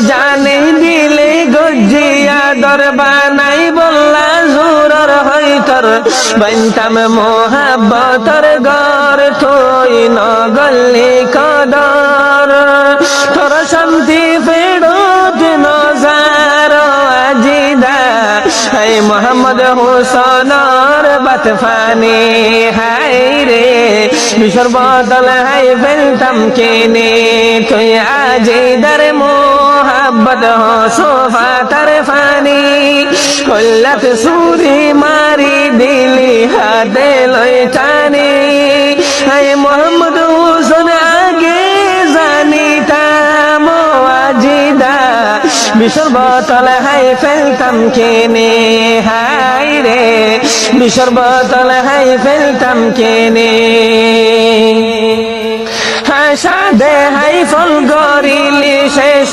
জানে দিলে গজিয়া দরবানাই বললা জোরর হইতর বন্তাম মোহাব্বতর গর থই নগলি কদর তোর শান্তি ফেরত নজার আজিদা হাই মোহাম্মদ হোসেনের বাত ফানি হাই রে বিশর বদল হাই ফেলতাম কেনে তুই আজিদার মোহাব্বত হো সোফা তার ফানি কল্লাত সুরি মারি দিলি হাতে লই টানি হাই মোহাম্মদ হোসেন আগে জানিতাম আজিদা বিশর বোতল হাই ফেলতাম কেনে হাই রে বিশর বোতল হাই ফেলতাম কেনে হাসা দে হাই ফল গরিলি শেষ